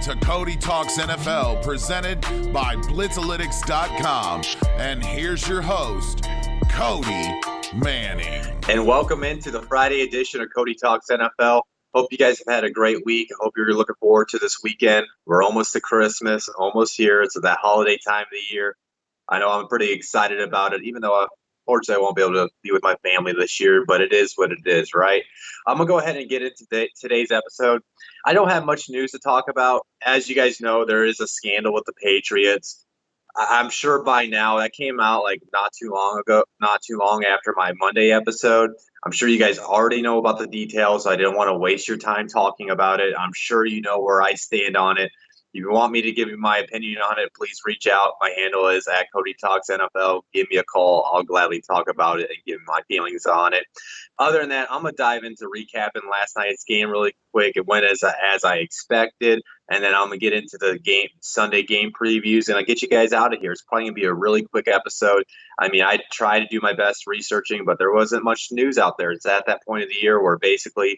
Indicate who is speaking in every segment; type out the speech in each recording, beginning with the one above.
Speaker 1: to Cody Talks NFL, presented by Blitzalytics.com. And here's your host, Cody Manning.
Speaker 2: And welcome into the Friday edition of Cody Talks NFL. Hope you guys have had a great week. I hope you're looking forward to this weekend. We're almost to Christmas, almost here. It's that holiday time of the year. I know I'm pretty excited about it, even though unfortunately I won't be able to be with my family this year, but it is what it is, right? I'm going to go ahead and get into today's episode. I don't have much news to talk about. As you guys know, there is a scandal with the Patriots. I'm sure by now that came out like not too long after my Monday episode. I'm sure you guys already know about the details. I didn't want to waste your time talking about it. I'm sure you know where I stand on it. If you want me to give you my opinion on it, please reach out. My handle is at Cody Talks NFL. Give me a call. I'll gladly talk about it and give my feelings on it. Other than that, I'm going to dive into recapping last night's game really quick. It went as I expected. And then I'm going to get into the Sunday game previews, and I'll get you guys out of here. It's probably going to be a really quick episode. I mean, I try to do my best researching, but there wasn't much news out there. It's at that point of the year where basically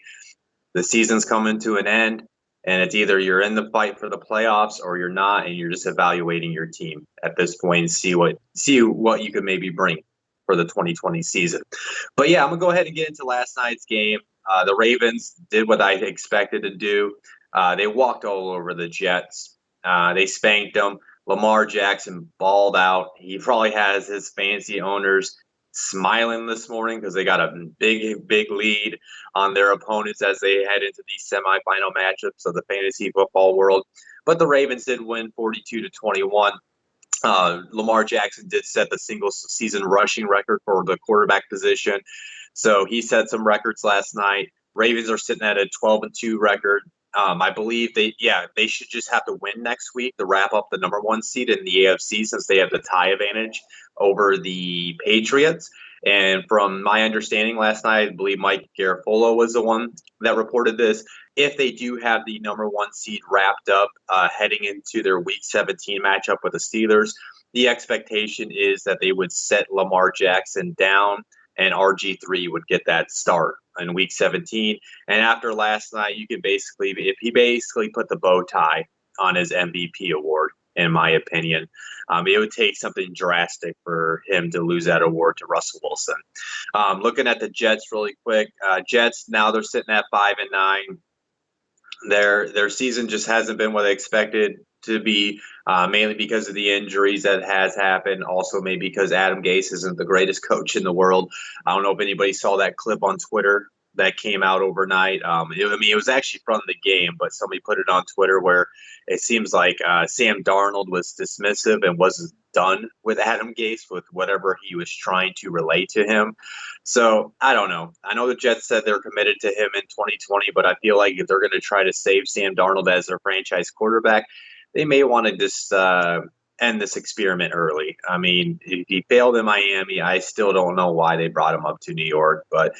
Speaker 2: the season's coming to an end. And it's either you're in the fight for the playoffs or you're not, and you're just evaluating your team at this point and see what you could maybe bring for the 2020 season. But yeah, I'm gonna go ahead and get into last night's game. The Ravens did what I expected to do. They walked all over the Jets. They spanked them. Lamar Jackson balled out. He probably has his fantasy owners smiling this morning because they got a big lead on their opponents as they head into these semifinal matchups of the fantasy football world. But the Ravens did win 42-21. Lamar Jackson did set the single season rushing record for the quarterback position. So he set some records last night. Ravens are sitting at a 12-2 record. I believe they should just have to win next week to wrap up the number one seed in the AFC since they have the tie advantage over the Patriots. And from my understanding last night, I believe Mike Garafolo was the one that reported this. If they do have the number one seed wrapped up heading into their Week 17 matchup with the Steelers, the expectation is that they would set Lamar Jackson down and RG3 would get that start in Week 17. And after last night, you can if he put the bow tie on his MVP award, in my opinion, it would take something drastic for him to lose that award to Russell Wilson. Looking at the Jets really quick, Jets now they're sitting at 5-9. Their season just hasn't been what they expected to be, mainly because of the injuries that has happened. Also, maybe because Adam Gase isn't the greatest coach in the world. I don't know if anybody saw that clip on Twitter that came out overnight. It was actually from the game, but somebody put it on Twitter where it seems like Sam Darnold was dismissive and wasn't done with Adam Gase with whatever he was trying to relate to him. So I don't know. I know the Jets said they're committed to him in 2020, but I feel like if they're going to try to save Sam Darnold as their franchise quarterback, they may want to just end this experiment early. I mean, if he failed in Miami, I still don't know why they brought him up to New York, but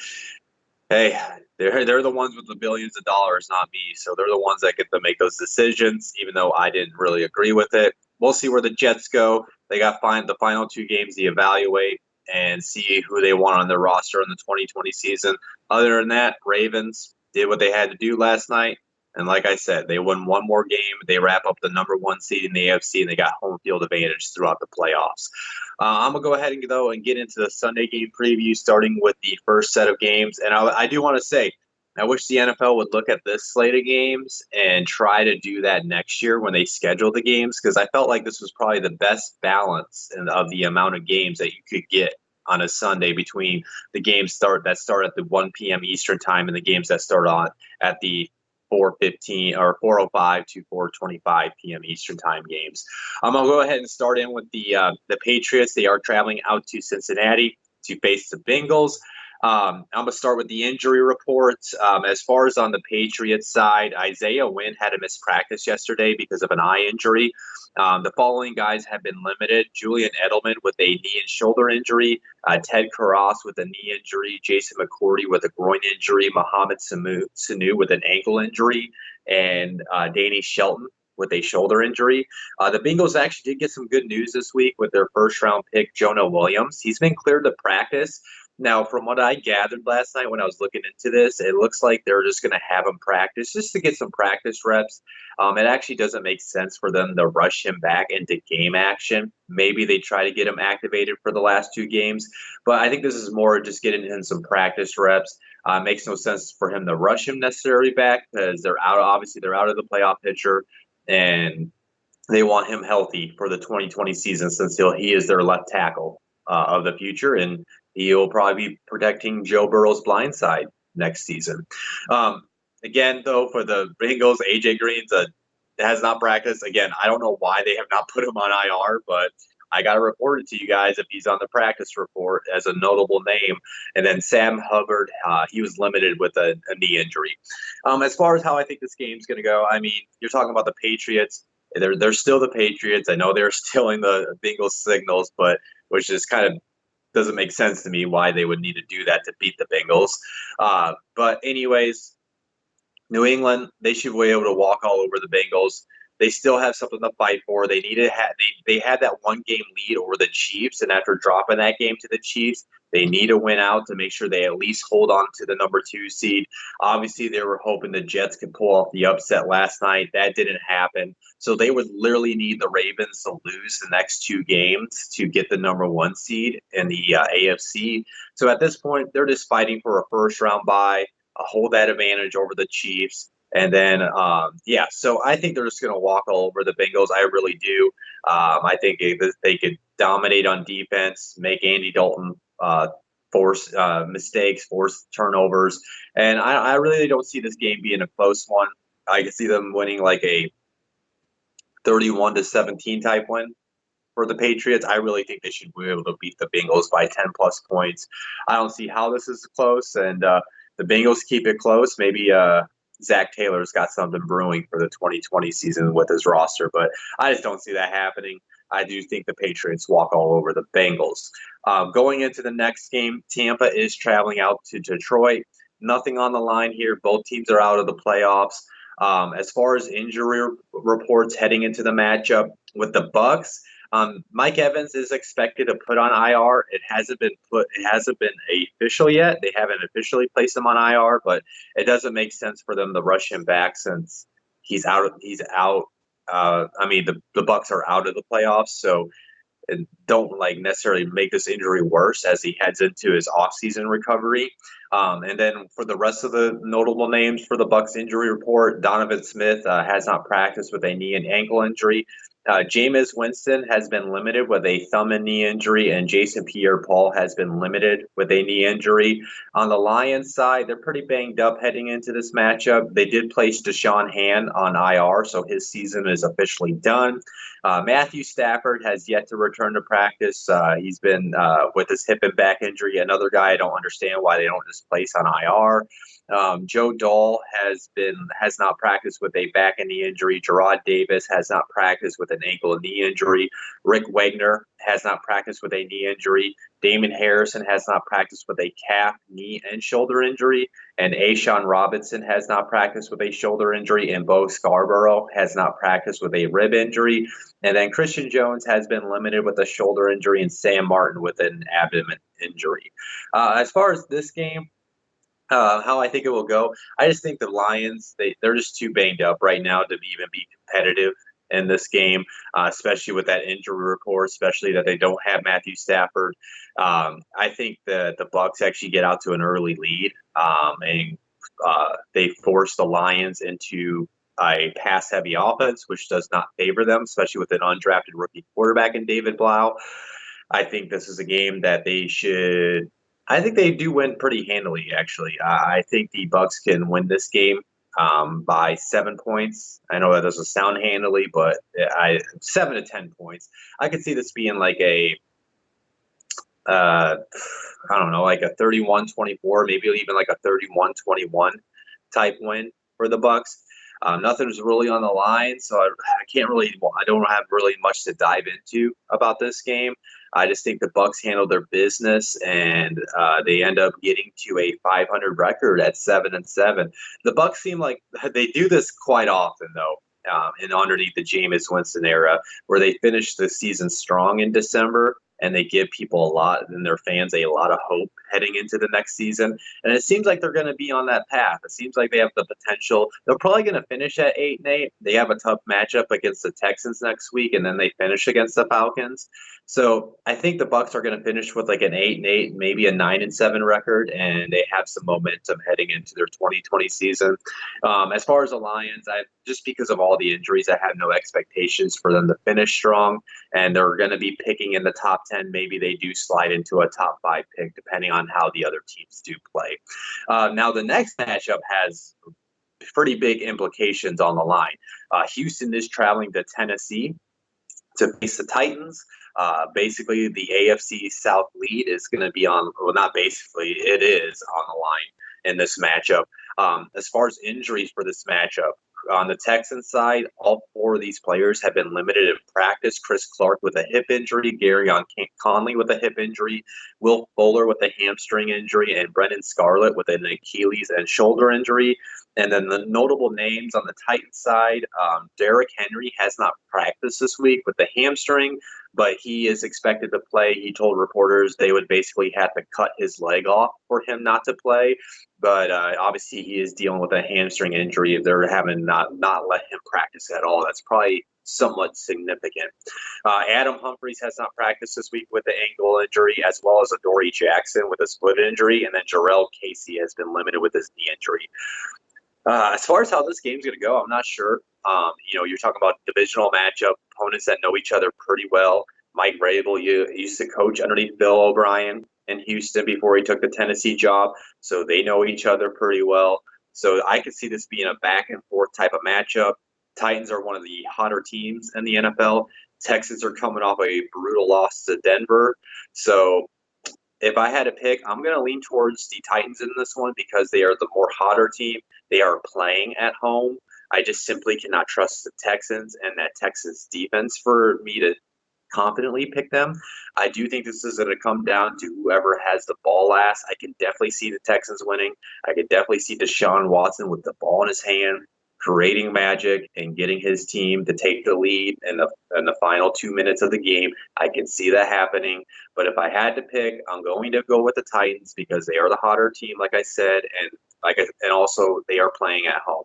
Speaker 2: hey, they're the ones with the billions of dollars, not me. So they're the ones that get to make those decisions, even though I didn't really agree with it. We'll see where the Jets go. They got the final two games to evaluate and see who they want on their roster in the 2020 season. Other than that, Ravens did what they had to do last night. And like I said, they won one more game. They wrap up the number one seed in the AFC, and they got home field advantage throughout the playoffs. I'm going to go ahead and get into the Sunday game preview, starting with the first set of games. And I do want to say, I wish the NFL would look at this slate of games and try to do that next year when they schedule the games, because I felt like this was probably the best balance of the amount of games that you could get on a Sunday between the games that start at the 1 p.m. Eastern time and the games that start on at the 4:15 or 4:05 to 4:25 p.m. Eastern time games. I'm gonna go ahead and start in with the Patriots. They are traveling out to Cincinnati to face the Bengals. I'm gonna start with the injury reports. As far as on the Patriots side, Isaiah Wynn had to miss practice yesterday because of an eye injury. The following guys have been limited: Julian Edelman with a knee and shoulder injury, Ted Karras with a knee injury, Jason McCourty with a groin injury, Mohamed Sanu with an ankle injury, and Danny Shelton with a shoulder injury. The Bengals actually did get some good news this week with their first-round pick, Jonah Williams. He's been cleared to practice. Now, from what I gathered last night when I was looking into this, it looks like they're just going to have him practice just to get some practice reps. It actually doesn't make sense for them to rush him back into game action. Maybe they try to get him activated for the last 2 games, but I think this is more just getting him some practice reps. Makes no sense for him to rush him necessarily back because they're out. Obviously, they're out of the playoff picture, and they want him healthy for the 2020 season since he is their left tackle of the future, and he'll probably be protecting Joe Burrow's blind side next season. Again, though, for the Bengals, AJ Green's has not practiced. Again, I don't know why they have not put him on IR, but I got to report it to you guys if he's on the practice report as a notable name. And then Sam Hubbard, he was limited with a knee injury. As far as how I think this game's going to go, I mean, you're talking about the Patriots. They're still the Patriots. I know they're stealing the Bengals signals, but which is kind of doesn't make sense to me why they would need to do that to beat the Bengals. But anyways, New England, they should be able to walk all over the Bengals. They still have something to fight for. They had that 1-game lead over the Chiefs, and after dropping that game to the Chiefs, they need to win out to make sure they at least hold on to the number 2 seed. Obviously, they were hoping the Jets could pull off the upset last night. That didn't happen. So they would literally need the Ravens to lose the next 2 games to get the number 1 seed in the AFC. So at this point, they're just fighting for a first-round bye, hold that advantage over the Chiefs. And then, so I think they're just going to walk all over the Bengals. I really do. I think they could dominate on defense, make Andy Dalton force mistakes, force turnovers. And I really don't see this game being a close one. I can see them winning like a 31-17 type win for the Patriots. I really think they should be able to beat the Bengals by 10-plus points. I don't see how this is close, and the Bengals keep it close. Maybe Zach Taylor's got something brewing for the 2020 season with his roster, but I just don't see that happening. I do think the Patriots walk all over the Bengals. Going into the next game, Tampa is traveling out to Detroit. Nothing on the line here. Both teams are out of the playoffs. As far as injury reports heading into the matchup with the Bucks, Mike Evans is expected to put on IR. It hasn't been official yet. They haven't officially placed him on IR, but it doesn't make sense for them to rush him back since he's out. The Bucks are out of the playoffs, so don't necessarily make this injury worse as he heads into his offseason recovery. And then for the rest of the notable names for the Bucks injury report, Donovan Smith has not practiced with a knee and ankle injury. Jameis Winston has been limited with a thumb and knee injury, and Jason Pierre-Paul has been limited with a knee injury. On the Lions side, they're pretty banged up heading into this matchup. They did place Deshaun Hand on IR, so his season is officially done. Matthew Stafford has yet to return to practice. He's been with his hip and back injury. Another guy I don't understand why they don't just place on IR. Joe Dahl has not practiced with a back and knee injury. Gerard Davis has not practiced with an ankle and knee injury. Rick Wagner has not practiced with a knee injury. Damon Harrison has not practiced with a calf, knee, and shoulder injury. And Ashawn Robinson has not practiced with a shoulder injury. And Bo Scarborough has not practiced with a rib injury. And then Christian Jones has been limited with a shoulder injury, and Sam Martin with an abdomen injury. As far as this game, how I think it will go, I just think the Lions, they're just too banged up right now to even be competitive in this game, especially with that injury report, especially that they don't have Matthew Stafford. I think the Bucs actually get out to an early lead, and they force the Lions into a pass-heavy offense, which does not favor them, especially with an undrafted rookie quarterback in David Blau. I think this is a game that they should – I think they do win pretty handily, actually. I think the Bucs can win this game by 7 points. I know that doesn't sound handily, but 7 to 10 points. I could see this being like a, like a 31-24, maybe even like a 31-21 type win for the Bucs. Nothing's really on the line, so I don't have really much to dive into about this game. I just think the Bucs handle their business, and they end up getting to a 500 record at 7-7. The Bucs seem like they do this quite often, though, and underneath the Jameis Winston era, where they finish the season strong in December and they give people a lot and their fans a lot of hope heading into the next season. And it seems like they're going to be on that path. It seems like they have the potential. They're probably going to finish at 8-8. They have a tough matchup against the Texans next week, and then they finish against the Falcons. So I think the Bucs are going to finish with like an 8-8, maybe a 9-7 record, and they have some momentum heading into their 2020 season. As far as the Lions, just because of all the injuries, I have no expectations for them to finish strong, and they're going to be picking in the top 10. Maybe they do slide into a top 5 pick, depending on how the other teams do play. Now, the next matchup has pretty big implications on the line. Houston is traveling to Tennessee to face the Titans. Basically, the AFC South lead is going to be on, well, not basically, it is on the line in this matchup. As far as injuries for this matchup, on the Texans side, all 4 of these players have been limited in practice. Chris Clark with a hip injury, Gary Conley with a hip injury, Will Fuller with a hamstring injury, and Brendan Scarlett with an Achilles and shoulder injury. And then the notable names on the Titans side, Derrick Henry has not practiced this week with the hamstring, but he is expected to play. He told reporters they would basically have to cut his leg off for him not to play. But obviously he is dealing with a hamstring injury. If they're having not let him practice at all, that's probably somewhat significant. Adam Humphries has not practiced this week with the ankle injury, as well as Adoree Jackson with a split injury, and then Jarrell Casey has been limited with his knee injury. As far as how this game's going to go, I'm not sure. You're talking about divisional matchup, opponents that know each other pretty well. Mike Vrabel used to coach underneath Bill O'Brien in Houston before he took the Tennessee job, so they know each other pretty well. So I could see this being a back-and-forth type of matchup. Titans are one of the hotter teams in the NFL. Texans are coming off a brutal loss to Denver. So if I had to pick, I'm going to lean towards the Titans in this one because they are the more hotter team. They are playing at home. I just simply cannot trust the Texans and that Texans defense for me to confidently pick them. I do think this is going to come down to whoever has the ball last. I can definitely see the Texans winning. I can definitely see Deshaun Watson with the ball in his hand, creating magic and getting his team to take the lead in the final 2 minutes of the game. I can see that happening. But if I had to pick, I'm going to go with the Titans because they are the hotter team, like I said, and also they are playing at home.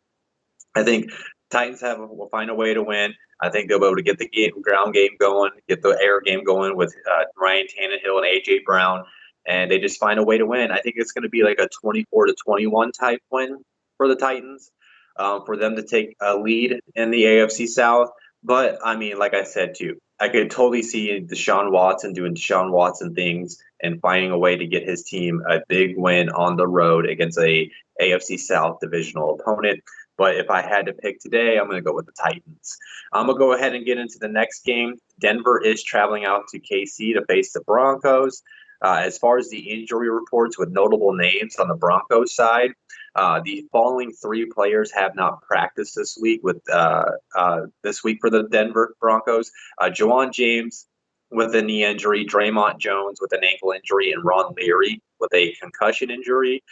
Speaker 2: I think Titans will find a way to win. I think they'll be able to get the ground game going, get the air game going with Ryan Tannehill and A.J. Brown, and they just find a way to win. I think it's going to be like a 24-21 type win for the Titans, for them to take a lead in the AFC South. But, I mean, like I said, too, I could totally see Deshaun Watson doing Deshaun Watson things and finding a way to get his team a big win on the road against a AFC South divisional opponent. But if I had to pick today, I'm going to go with the Titans. I'm going to go ahead and get into the next game. Denver is traveling out to KC to face the Broncos. As far as the injury reports with notable names on the Broncos side, the following 3 players have not practiced this week for the Denver Broncos. Juwan James with a knee injury, Draymond Jones with an ankle injury, and Ron Leary with a concussion injury.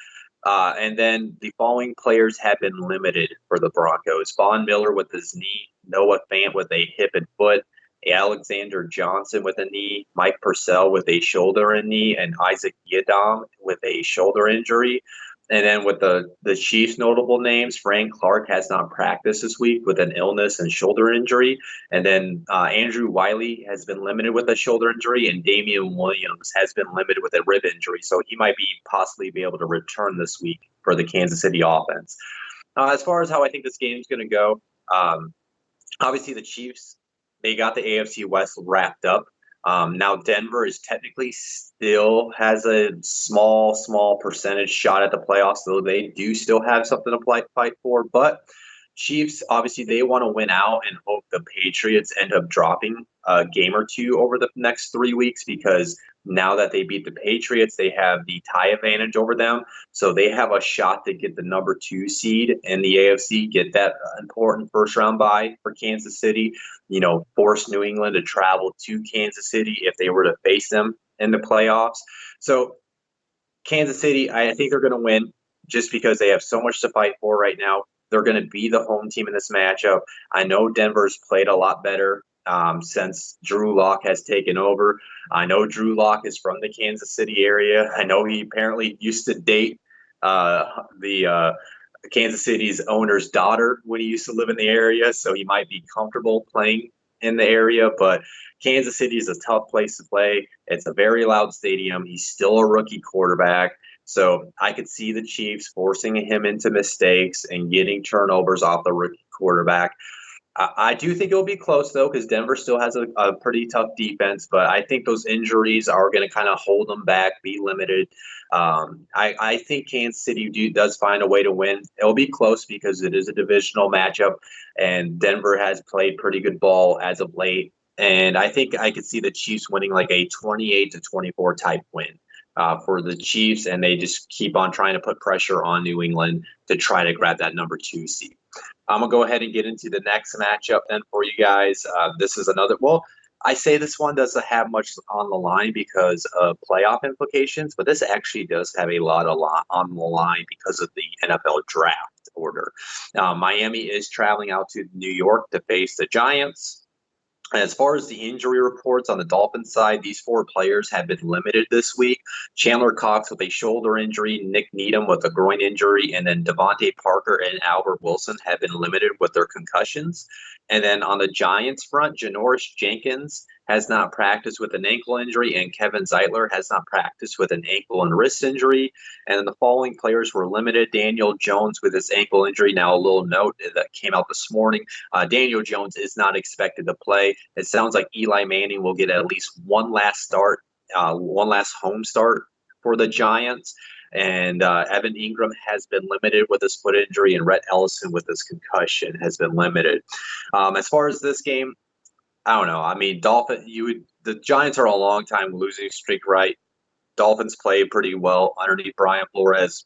Speaker 2: And then the following players have been limited for the Broncos. Von Miller with his knee, Noah Fant with a hip and foot, Alexander Johnson with a knee, Mike Purcell with a shoulder and knee, and Isaac Yiadom with a shoulder injury. And then with the Chiefs' notable names, Frank Clark has not practiced this week with an illness and shoulder injury. And then Andrew Wiley has been limited with a shoulder injury, and Damian Williams has been limited with a rib injury. So he might possibly be able to return this week for the Kansas City offense. As far as how I think this game is going to go, obviously the Chiefs, they got the AFC West wrapped up. Now Denver is technically still has a small percentage shot at the playoffs, so they do still have something to fight for. But Chiefs, obviously, they want to win out and hope the Patriots end up dropping a game or two over the next 3 weeks, because now that they beat the Patriots, they have the tie advantage over them. So they have a shot to get the number 2 seed in the AFC, get that important first round bye for Kansas City, force New England to travel to Kansas City if they were to face them in the playoffs. So Kansas City, I think they're going to win just because they have so much to fight for right now. They're going to be the home team in this matchup. I know Denver's played a lot better since Drew Lock has taken over. I know Drew Lock is from the Kansas City area. I know he apparently used to date the Kansas City's owner's daughter when he used to live in the area, so he might be comfortable playing in the area. But Kansas City is a tough place to play. It's a very loud stadium. He's still a rookie quarterback. So I could see the Chiefs forcing him into mistakes and getting turnovers off the rookie quarterback. I do think it'll be close, though, because Denver still has a pretty tough defense. But I think those injuries are going to kind of hold them back, be limited. I think Kansas City does find a way to win. It'll be close because it is a divisional matchup, and Denver has played pretty good ball as of late. And I think I could see the Chiefs winning like a 28-24 type win for the Chiefs, and they just keep on trying to put pressure on New England to try to grab that number 2 seed. I'm going to go ahead and get into the next matchup then for you guys. This is another – well, I say this one doesn't have much on the line because of playoff implications, but this actually does have a lot on the line because of the NFL draft order. Miami is traveling out to New York to face the Giants. As far as the injury reports on the Dolphins side, these 4 players have been limited this week. Chandler Cox with a shoulder injury, Nick Needham with a groin injury, and then Devontae Parker and Albert Wilson have been limited with their concussions. And then on the Giants front, Janoris Jenkins has not practiced with an ankle injury, and Kevin Zeitler has not practiced with an ankle and wrist injury. And then the following players were limited. Daniel Jones with his ankle injury. Now, a little note that came out this morning. Daniel Jones is not expected to play. It sounds like Eli Manning will get at least one last start, one last home start for the Giants. And Evan Ingram has been limited with his foot injury, and Rhett Ellison with his concussion has been limited. As far as this game, I don't know. I mean, the Giants are a long time losing streak, right? Dolphins play pretty well underneath Brian Flores.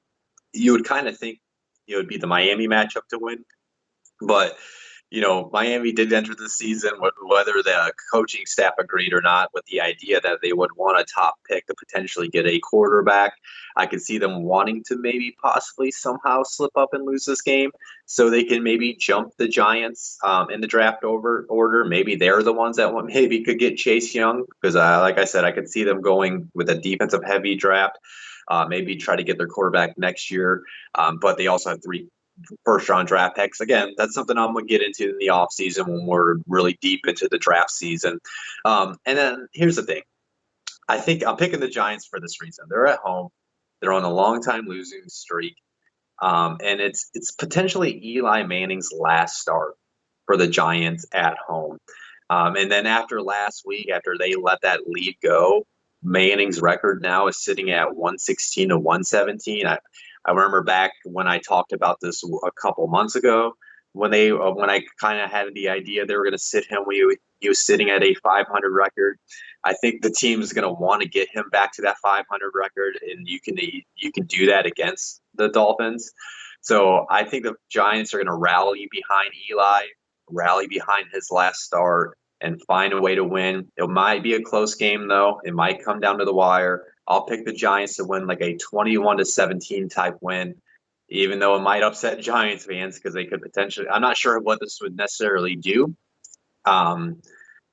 Speaker 2: You would kind of think it would be the Miami matchup to win, but Miami did enter the season whether the coaching staff agreed or not with the idea that they would want a top pick to potentially get a quarterback. I could see them wanting to maybe possibly somehow slip up and lose this game so they can maybe jump the Giants in the draft order. Maybe they're the ones that maybe could get Chase Young because, like I said, I could see them going with a defensive heavy draft, maybe try to get their quarterback next year. But they also have 3 first-round draft picks. Again, that's something I'm going to get into in the offseason when we're really deep into the draft season. And then here's the thing. I think I'm picking the Giants for this reason. They're at home. They're on a long-time losing streak. And it's potentially Eli Manning's last start for the Giants at home. And then after last week, after they let that lead go, Manning's record now is sitting at 116-117. I remember back when I talked about this a couple months ago when I kind of had the idea they were going to sit him when he was sitting at a 500 record. I think the team is going to want to get him back to that 500 record, and you can do that against the Dolphins. So I think the Giants are going to rally behind Eli, rally behind his last start, and find a way to win. It might be a close game, though. It might come down to the wire. I'll pick the Giants to win like a 21-17 type win, even though it might upset Giants fans because they could potentially – I'm not sure what this would necessarily do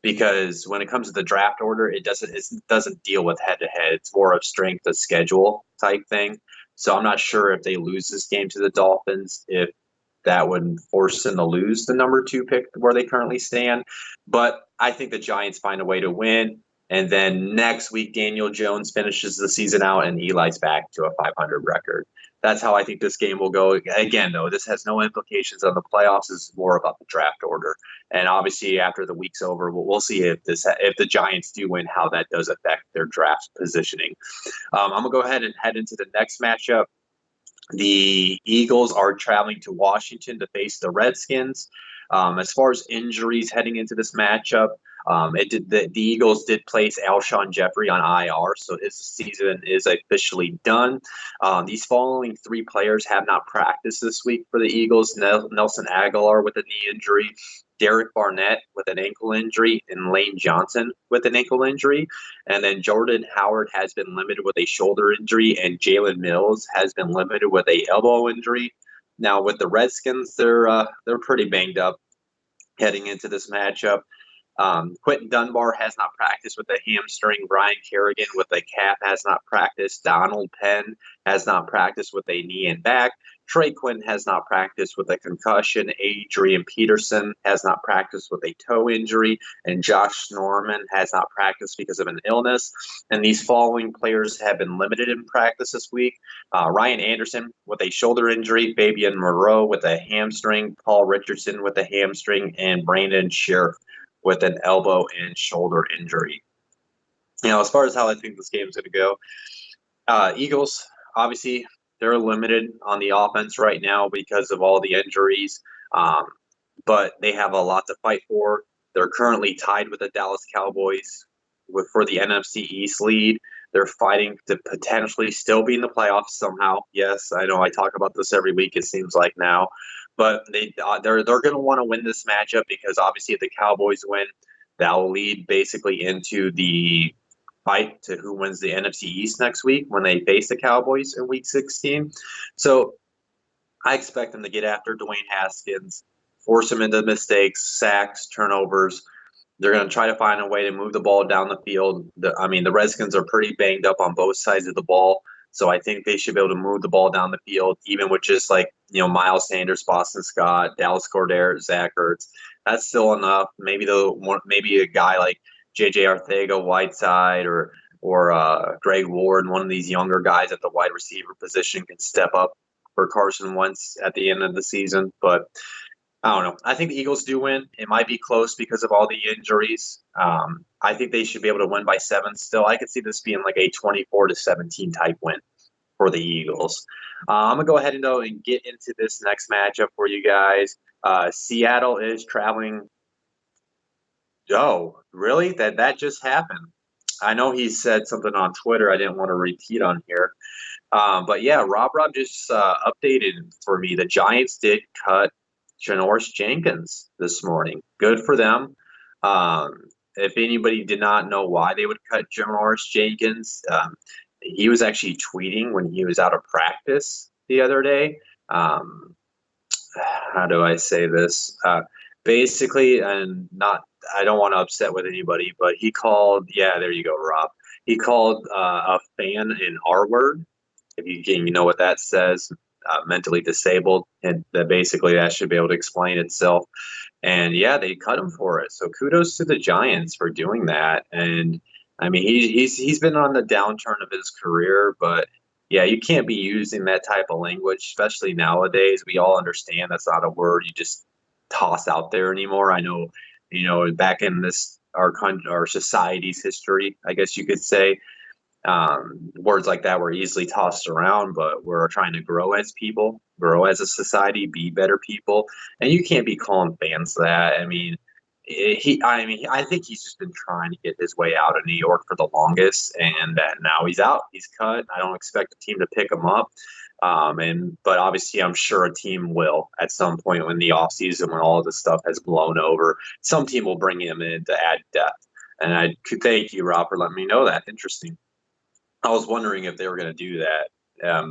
Speaker 2: because when it comes to the draft order, it doesn't deal with head-to-head. It's more of strength of schedule type thing. So I'm not sure if they lose this game to the Dolphins, if that would force them to lose the number 2 pick where they currently stand. But I think the Giants find a way to win. And then next week, Daniel Jones finishes the season out and Eli's back to a 500 record. That's how I think this game will go. Again, though, this has no implications on the playoffs. This is more about the draft order. And obviously, after the week's over, we'll see if the Giants do win, how that does affect their draft positioning. I'm going to go ahead and head into the next matchup. The Eagles are traveling to Washington to face the Redskins. As far as injuries heading into this matchup, the Eagles did place Alshon Jeffrey on IR, so his season is officially done. These following 3 players have not practiced this week for the Eagles. Nelson Aguilar with a knee injury, Derek Barnett with an ankle injury, and Lane Johnson with an ankle injury. And then Jordan Howard has been limited with a shoulder injury, and Jalen Mills has been limited with a elbow injury. Now with the Redskins, they're pretty banged up heading into this matchup. Quentin Dunbar has not practiced with a hamstring. Brian Kerrigan with a calf has not practiced. Donald Penn has not practiced with a knee and back. Trey Quinn has not practiced with a concussion. Adrian Peterson has not practiced with a toe injury. And Josh Norman has not practiced because of an illness. And these following players have been limited in practice this week. Ryan Anderson with a shoulder injury. Fabian Moreau with a hamstring. Paul Richardson with a hamstring. And Brandon Sheriff with an elbow and shoulder injury. As far as how I think this game is going to go, Eagles, obviously, they're limited on the offense right now because of all the injuries, but they have a lot to fight for. They're currently tied with the Dallas Cowboys for the NFC East lead. They're fighting to potentially still be in the playoffs somehow. Yes, I know I talk about this every week, it seems like now. But they're going to want to win this matchup because obviously if the Cowboys win, that will lead basically into the fight to who wins the NFC East next week when they face the Cowboys in Week 16. So I expect them to get after Dwayne Haskins, force him into mistakes, sacks, turnovers. They're going to try to find a way to move the ball down the field. The Redskins are pretty banged up on both sides of the ball. So I think they should be able to move the ball down the field, even with just Miles Sanders, Boston Scott, Dallas Goedert, Zach Ertz. That's still enough. Maybe a guy like J.J. Arcega-Whiteside or Greg Ward, one of these younger guys at the wide receiver position, can step up for Carson Wentz at the end of the season. But I don't know. I think the Eagles do win. It might be close because of all the injuries. I think they should be able to win by 7 still. I could see this being like a 24-17 type win for the Eagles. I'm going to go ahead and get into this next matchup for you guys. Seattle is traveling. Oh, really? That just happened? I know he said something on Twitter I didn't want to repeat on here. But yeah, Rob just updated for me. The Giants did cut Janoris Jenkins this morning. Good for them. If anybody did not know why they would cut Janoris Jenkins, he was actually tweeting when he was out of practice the other day. How do I say this? Basically, and not, I don't want to upset with anybody, but he called, yeah, there you go, Rob. He called a fan an R word. If you know what that says, mentally disabled, and that should be able to explain itself. And yeah, they cut him for it. So kudos to the Giants for doing that. And I mean, he's been on the downturn of his career, but yeah, you can't be using that type of language, especially nowadays. We all understand that's not a word you just toss out there anymore. I know, back in our society's history, I guess you could say, words like that were easily tossed around, but we're trying to grow as people, grow as a society, be better people, and you can't be calling fans that. I mean, I think he's just been trying to get his way out of New York for the longest, and now he's out. He's cut. I don't expect a team to pick him up. But obviously, I'm sure a team will at some point in the offseason when all of this stuff has blown over. Some team will bring him in to add depth. And I could thank you, Rob, for letting me know that. Interesting. I was wondering if they were going to do that,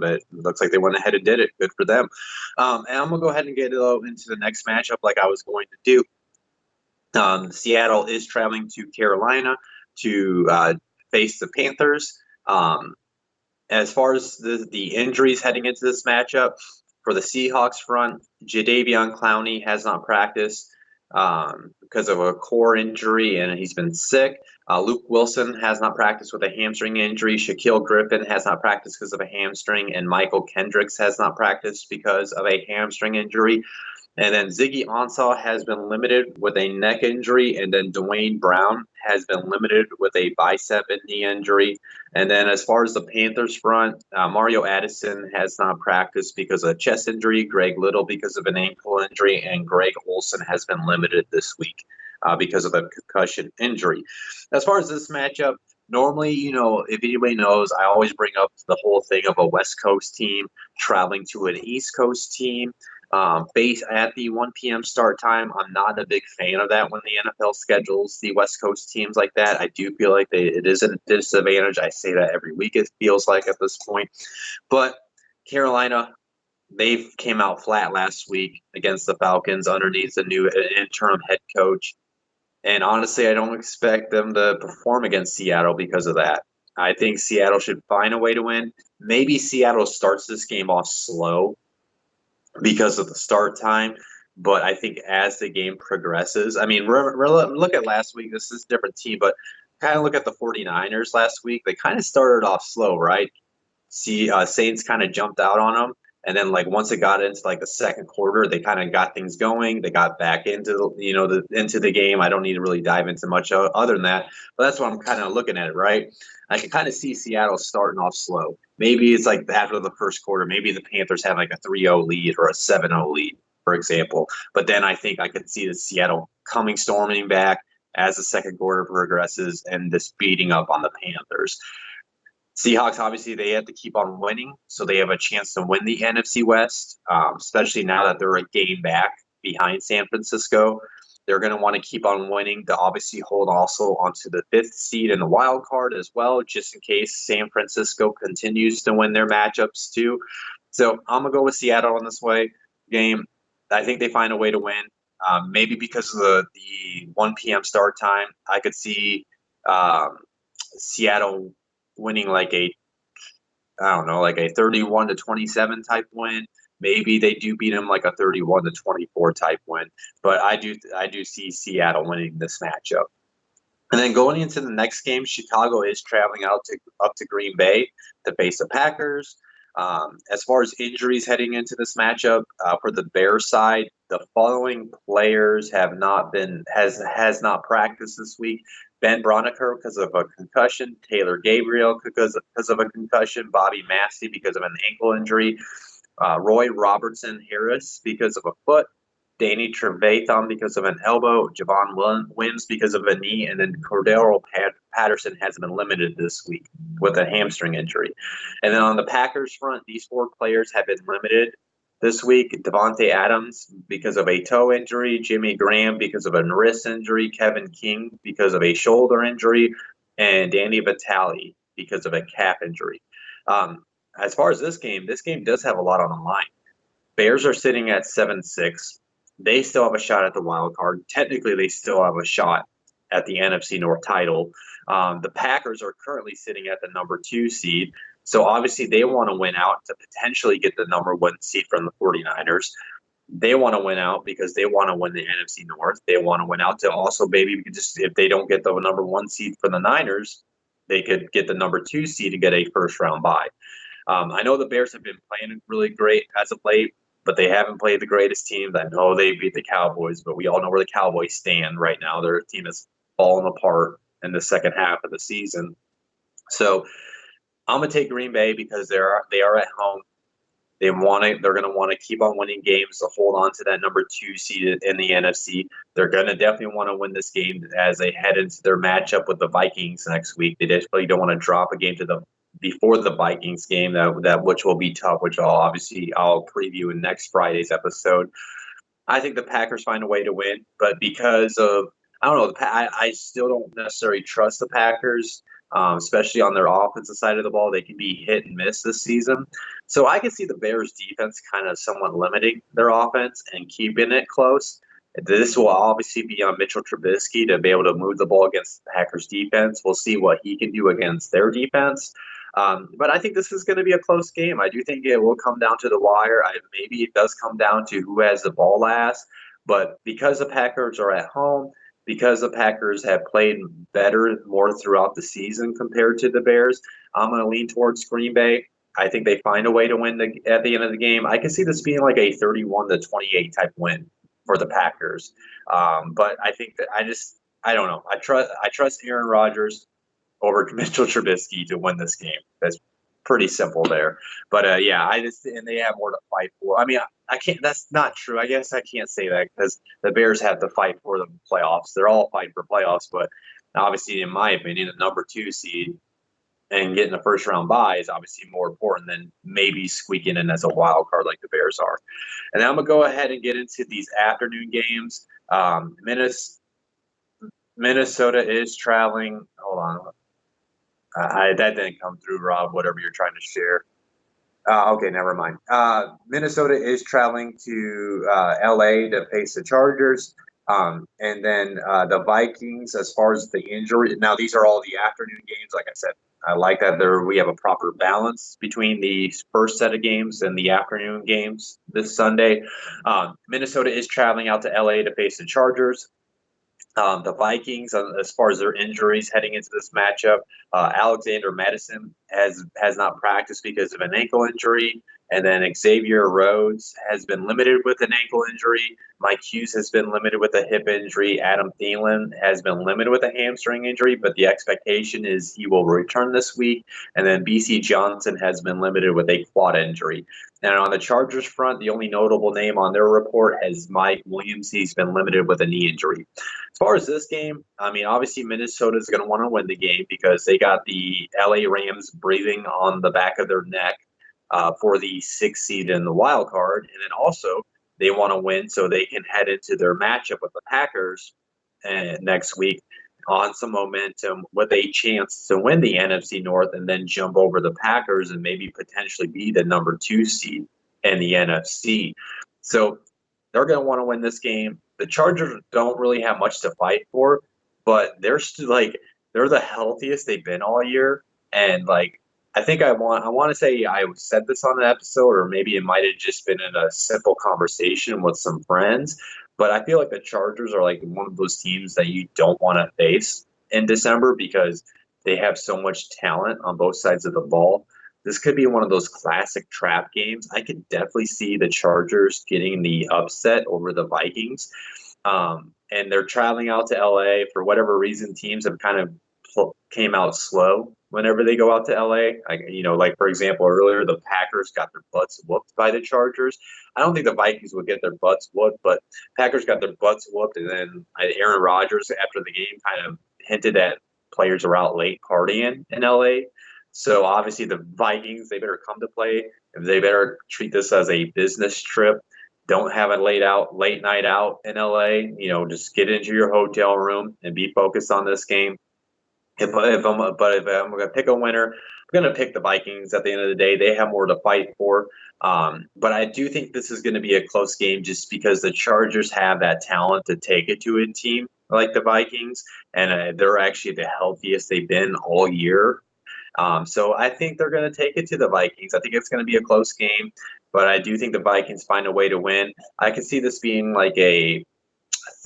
Speaker 2: but it looks like they went ahead and did it. Good for them. And I'm going to go ahead and get into the next matchup like I was going to do. Seattle is traveling to Carolina to face the Panthers. As far as the injuries heading into this matchup, for the Seahawks front, Jadeveon Clowney has not practiced because of a core injury, and he's been sick. Luke Wilson has not practiced with a hamstring injury. Shaquille Griffin has not practiced because of a hamstring, and Michael Kendricks has not practiced because of a hamstring injury. And then Ziggy Ansah has been limited with a neck injury, and then Dwayne Brown has been limited with a bicep and knee injury. And then as far as the Panthers front, Mario Addison has not practiced because of a chest injury, Greg Little because of an ankle injury, and Greg Olsen has been limited this week because of a concussion injury. As far as this matchup, normally, if anybody knows, I always bring up the whole thing of a West Coast team traveling to an East Coast team. Based at the 1 p.m. start time, I'm not a big fan of that when the NFL schedules the West Coast teams like that. I do feel like it is a disadvantage. I say that every week, it feels like at this point. But Carolina, they came out flat last week against the Falcons underneath the new interim head coach. And honestly, I don't expect them to perform against Seattle because of that. I think Seattle should find a way to win. Maybe Seattle starts this game off slow because of the start time. But I think as the game progresses, I mean, look at last week. This is a different team, but kind of look at the 49ers last week. They kind of started off slow, right? Saints kind of jumped out on them. And then, like, once it got into like the second quarter, they kind of got things going. They got back into into the game. I don't need to really dive into much other than that, but that's what I'm kind of looking at it, right? I can kind of see Seattle starting off slow. Maybe it's like after the first quarter, maybe the Panthers have like a 3-0 lead or a 7-0 lead, for example. But then I think I could see the Seattle coming storming back as the second quarter progresses and just beating up on the Panthers. Seahawks, obviously, they have to keep on winning, so they have a chance to win the NFC West, especially now that they're a game back behind San Francisco. They're going to want to keep on winning to obviously hold also onto the 5th seed in the wild card as well, just in case San Francisco continues to win their matchups too. So I'm going to go with Seattle on this game. I think they find a way to win. Maybe because of the 1 p.m. start time, I could see Seattle winning like a 31-27 type win. Maybe they do beat them like a 31-24 type win. But I do see Seattle winning this matchup. And then going into the next game, Chicago is traveling up to Green Bay to face the Packers. As far as injuries heading into this matchup, for the Bears side, the following players has not practiced this week. Ben Broniker because of a concussion, Taylor Gabriel because of a concussion, Bobby Massey because of an ankle injury, Roy Robertson Harris because of a foot, Danny Trevathan because of an elbow, Javon Wims because of a knee, and then Cordero Patterson has been limited this week with a hamstring injury. And then on the Packers front, these 4 players have been limited this week. Devontae Adams because of a toe injury, Jimmy Graham because of a wrist injury, Kevin King because of a shoulder injury, and Danny Vitale because of a calf injury. As far as this game does have a lot on the line. Bears are sitting at 7-6. They still have a shot at the wild card. Technically, they still have a shot at the NFC North title. The Packers are currently sitting at the number 2 seed. So obviously they want to win out to potentially get the number 1 seed from the 49ers. They want to win out because they want to win the NFC North. They want to win out to also maybe just if they don't get the number 1 seed for the Niners, they could get the number 2 seed and get a first round bye. I know the Bears have been playing really great as of late, but they haven't played the greatest teams. I know they beat the Cowboys, but we all know where the Cowboys stand right now. Their team is falling apart in the second half of the season. So I'm gonna take Green Bay because they are at home. They're going to want to keep on winning games to hold on to that number 2 seed in the NFC. They're going to definitely want to win this game as they head into their matchup with the Vikings next week. They definitely don't want to drop a game before the Vikings game that which will be tough, which I'll preview in next Friday's episode. I think the Packers find a way to win, but because of I don't know, I still don't necessarily trust the Packers. Especially on their offensive side of the ball, they can be hit and miss this season. So I can see the Bears' defense kind of somewhat limiting their offense and keeping it close. This will obviously be on Mitchell Trubisky to be able to move the ball against the Packers' defense. We'll see what he can do against their defense. But I think this is going to be a close game. I do think it will come down to the wire. Maybe it does come down to who has the ball last. But because the Packers are at home, because the Packers have played more throughout the season compared to the Bears, I'm going to lean towards Green Bay. I think they find a way to win at the end of the game. I can see this being like a 31-28 type win for the Packers. But I think that I don't know. I trust Aaron Rodgers over Mitchell Trubisky to win this game. That's pretty simple there. But and they have more to fight for. I mean, I can't. That's not true. I guess I can't say that because the Bears have to fight for the playoffs. They're all fighting for playoffs, but obviously, in my opinion, the number 2 seed and getting a first round bye is obviously more important than maybe squeaking in as a wild card like the Bears are. And I'm gonna go ahead and get into these afternoon games. Minnesota is traveling. Hold on. That didn't come through, Rob, whatever you're trying to share. Okay, never mind. Minnesota is traveling to LA to face the Chargers. And then the Vikings, as far as the injury, now these are all the afternoon games. Like I said, I like that we have a proper balance between the first set of games and the afternoon games this Sunday. Minnesota is traveling out to LA to face the Chargers. The Vikings, as far as their injuries heading into this matchup, Alexander Madison has not practiced because of an ankle injury, and then Xavier Rhodes has been limited with an ankle injury. Mike Hughes has been limited with a hip injury. Adam Thielen has been limited with a hamstring injury, but the expectation is he will return this week. And then BC Johnson has been limited with a quad injury. And on the Chargers front, the only notable name on their report is Mike Williams. He's been limited with a knee injury. As far as this game, I mean, obviously Minnesota is going to want to win the game because they got the LA Rams breathing on the back of their neck for the 6th seed in the wild card. And then also they want to win so they can head into their matchup with the Packers next week on some momentum with a chance to win the NFC North and then jump over the Packers and maybe potentially be the number 2 seed in the NFC. So they're going to want to win this game. The Chargers don't really have much to fight for, but they're still they're the healthiest they've been all year. And I think I want to say I said this on an episode, or maybe it might have just been in a simple conversation with some friends. But I feel like the Chargers are one of those teams that you don't want to face in December because they have so much talent on both sides of the ball. This could be one of those classic trap games. I could definitely see the Chargers getting the upset over the Vikings. And they're traveling out to LA. For whatever reason, teams have kind of came out slow whenever they go out to LA. For example, earlier the Packers got their butts whooped by the Chargers. I don't think the Vikings would get their butts whooped, but Packers got their butts whooped. And then Aaron Rodgers, after the game, kind of hinted that players are out late partying in LA. So obviously the Vikings, they better come to play. They better treat this as a business trip. Don't have a late night out in LA. Just get into your hotel room and be focused on this game. If I'm going to pick a winner, I'm going to pick the Vikings. At the end of the day, they have more to fight for. But I do think this is going to be a close game just because the Chargers have that talent to take it to a team like the Vikings, and they're actually the healthiest they've been all year. So I think they're going to take it to the Vikings. I think it's going to be a close game, but I do think the Vikings find a way to win. I could see this being a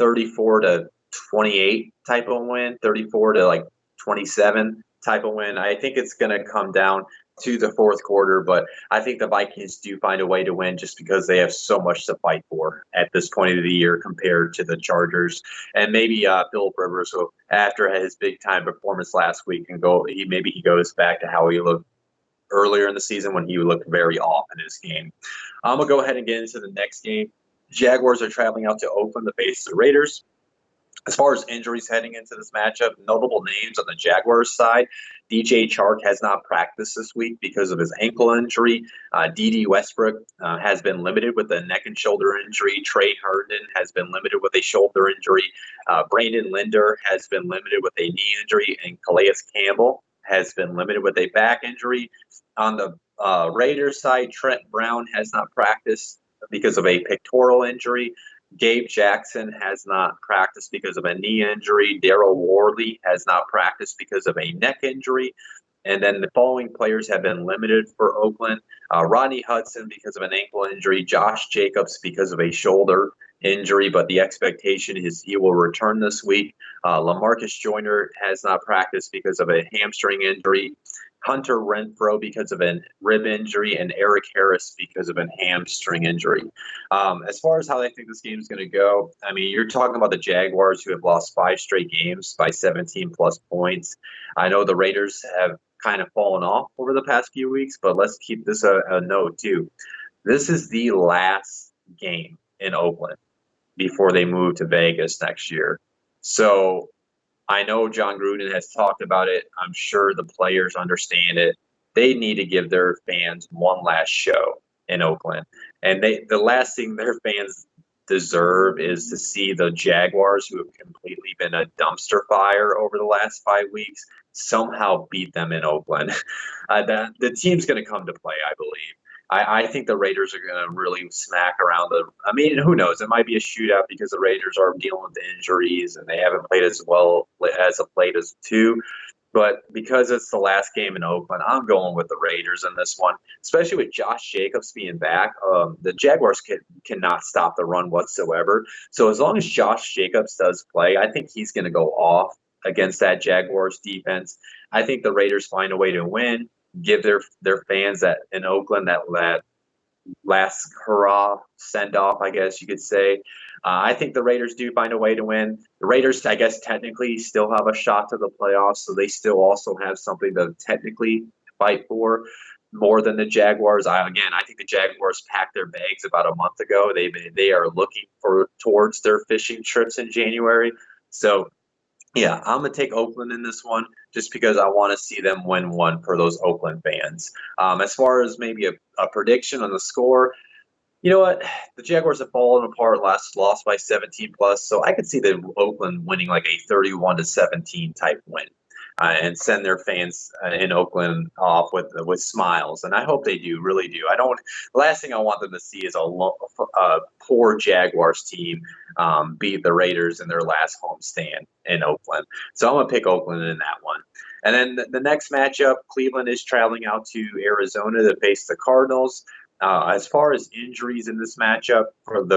Speaker 2: 34-28 type of win, 34-27 type of win. I think it's going to come down to the fourth quarter, but I think the Vikings do find a way to win just because they have so much to fight for at this point of the year compared to the Chargers. And maybe Philip Rivers, so after his big time performance last week, maybe he goes back to how he looked earlier in the season when he looked very off in his game. I'm going to go ahead and get into the next game. Jaguars are traveling out to Oakland to face the Raiders. As far as injuries heading into this matchup, notable names on the Jaguars side. DJ Chark has not practiced this week because of his ankle injury. D.D. Westbrook has been limited with a neck and shoulder injury. Trey Herndon has been limited with a shoulder injury. Brandon Linder has been limited with a knee injury. And Calais Campbell has been limited with a back injury. On the Raiders side, Trent Brown has not practiced because of a pectoral injury. Gabe Jackson has not practiced because of a knee injury. Daryl Worley has not practiced because of a neck injury. And then the following players have been limited for Oakland. Rodney Hudson because of an ankle injury. Josh Jacobs because of a shoulder injury, but the expectation is he will return this week. LaMarcus Joyner has not practiced because of a hamstring injury. Hunter Renfrow because of a rib injury, and Eric Harris because of a hamstring injury. As far as how I think this game is going to go, I mean, you're talking about the Jaguars who have lost 5 straight games by 17-plus points. I know the Raiders have kind of fallen off over the past few weeks, but let's keep this a note too. This is the last game in Oakland before they move to Vegas next year. So I know John Gruden has talked about it. I'm sure the players understand it. They need to give their fans one last show in Oakland. And the last thing their fans deserve is to see the Jaguars, who have completely been a dumpster fire over the last 5 weeks, somehow beat them in Oakland. The team's going to come to play, I believe. I think the Raiders are going to really smack around the. I mean, who knows? It might be a shootout because the Raiders are dealing with injuries and they haven't played as well as of late as two. But because it's the last game in Oakland, I'm going with the Raiders in this one, especially with Josh Jacobs being back. The Jaguars cannot stop the run whatsoever. So as long as Josh Jacobs does play, I think he's going to go off against that Jaguars defense. I think the Raiders find a way to win, give their fans that in Oakland that last hurrah send off, I guess you could say. I think the Raiders do find a way to win. The Raiders, I guess, technically still have a shot to the playoffs, so they still also have something to technically fight for more than the Jaguars. I think the Jaguars packed their bags about a month ago. They are looking towards their fishing trips in January. So yeah, I'm going to take Oakland in this one just because I want to see them win one for those Oakland fans. As far as maybe a prediction on the score, you know what? The Jaguars have fallen apart, lost by 17 plus, so I could see the Oakland winning like a 31-17 type win. And send their fans in Oakland off with smiles, and I hope they do, really do. The last thing I want them to see is a poor Jaguars team beat the Raiders in their last home stand in Oakland. So I'm gonna pick Oakland in that one. And then the next matchup, Cleveland is traveling out to Arizona to face the Cardinals. As far as injuries in this matchup, on